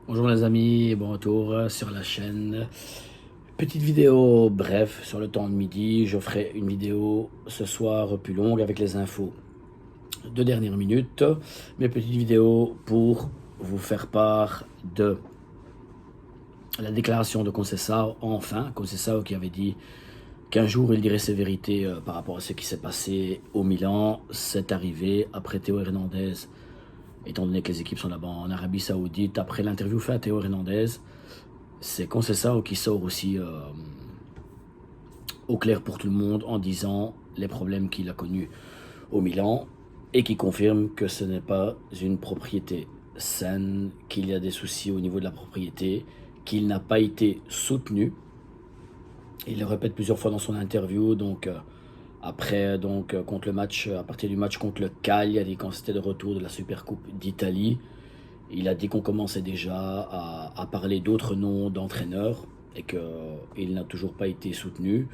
Bonjour les amis, bon retour sur la chaîne. Petite vidéo bref sur le temps de midi. Je ferai une vidéo ce soir plus longue avec les infos de dernière minute. Mais petite vidéo pour vous faire part de la déclaration de Conceição. Enfin, Conceição qui avait dit qu'un jour il dirait ses vérités par rapport à ce qui s'est passé au Milan. C'est arrivé après Théo Hernandez. Étant donné que les équipes sont là-bas en Arabie Saoudite, après l'interview faite à Théo Hernandez, c'est Conceição qui sort aussi au clair pour tout le monde en disant les problèmes qu'il a connus au Milan et qui confirme que ce n'est pas une propriété saine, qu'il y a des soucis au niveau de la propriété, qu'il n'a pas été soutenu. Il le répète plusieurs fois dans son interview, donc après contre le match, à partir du match contre le Cagliari, quand c'était de retour de la Supercoupe d'Italie, il a dit qu'on commençait déjà à parler d'autres noms d'entraîneurs et qu'il n'a toujours pas été soutenu,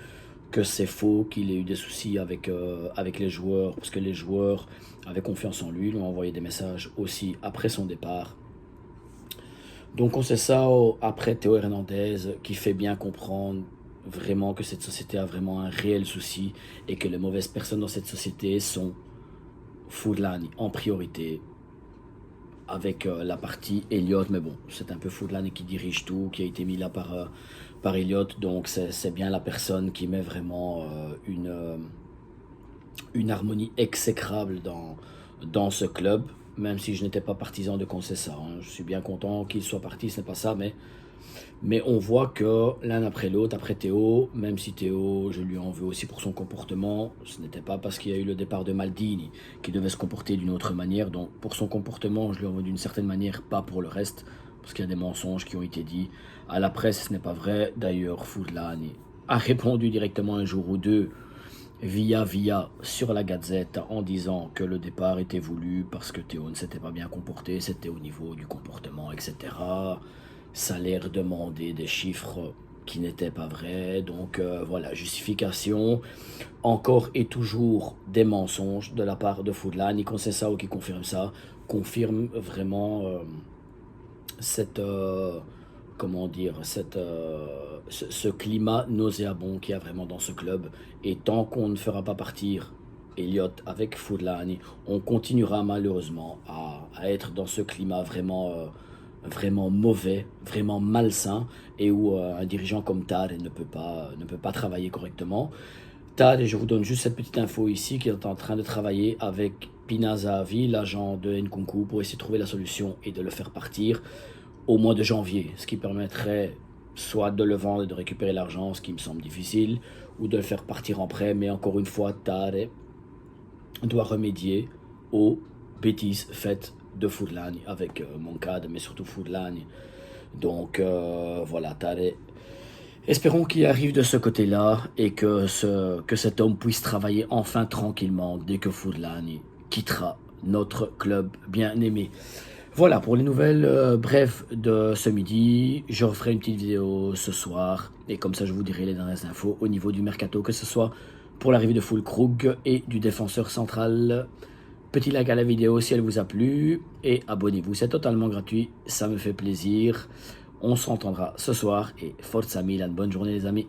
que c'est faux, qu'il ait eu des soucis avec les joueurs, parce que les joueurs avaient confiance en lui, lui ont envoyé des messages aussi après son départ. Donc on sait ça après Théo Hernandez qui fait bien comprendre vraiment que cette société a vraiment un réel souci et que les mauvaises personnes dans cette société sont Foodlani en priorité, avec la partie Elliott, mais bon, c'est un peu Foodlani qui dirige tout, qui a été mis là par Elliott, donc c'est bien la personne qui met vraiment une harmonie exécrable dans ce club, même si je n'étais pas partisan de Conceição. Je suis bien content qu'il soit parti, ce n'est pas ça, mais on voit que l'un après l'autre, après Théo, même si Théo, je lui en veux aussi pour son comportement, ce n'était pas parce qu'il y a eu le départ de Maldini qui devait se comporter d'une autre manière. Donc pour son comportement, je lui en veux d'une certaine manière, pas pour le reste, parce qu'il y a des mensonges qui ont été dits. À la presse, ce n'est pas vrai. D'ailleurs, Foodlani a répondu directement un jour ou deux via sur la Gazette en disant que le départ était voulu parce que Théo ne s'était pas bien comporté, c'était au niveau du comportement, etc. Salaire demandé, des chiffres qui n'étaient pas vrais. Donc voilà, justification encore et toujours des mensonges de la part de Foodlani. Conceição qui confirme ça, confirme vraiment cette comment dire ce climat nauséabond qu'il y a vraiment dans ce club. Et tant qu'on ne fera pas partir Elliott avec Foodlani, on continuera malheureusement à être dans ce climat vraiment mauvais, vraiment malsain, et où un dirigeant comme Tade ne peut pas travailler correctement. Tade, et je vous donne juste cette petite info ici, qui est en train de travailler avec Pina Zahavi, l'agent de Nkunku, pour essayer de trouver la solution et de le faire partir au mois de janvier, ce qui permettrait soit de le vendre et de récupérer l'argent, ce qui me semble difficile, ou de le faire partir en prêt, mais encore une fois, Tade doit remédier aux bêtises faites de Foodlani avec Moncada, mais surtout Foodlani. Donc voilà, Tade. Espérons qu'il arrive de ce côté-là et que cet homme puisse travailler enfin tranquillement dès que Foodlani quittera notre club bien aimé. Voilà pour les nouvelles brèves de ce midi. Je referai une petite vidéo ce soir et comme ça je vous dirai les dernières infos au niveau du mercato, que ce soit pour l'arrivée de Füllkrug et du défenseur central. Petit like à la vidéo si elle vous a plu et abonnez-vous, c'est totalement gratuit, ça me fait plaisir. On s'entendra ce soir et Forza Milan, bonne journée les amis.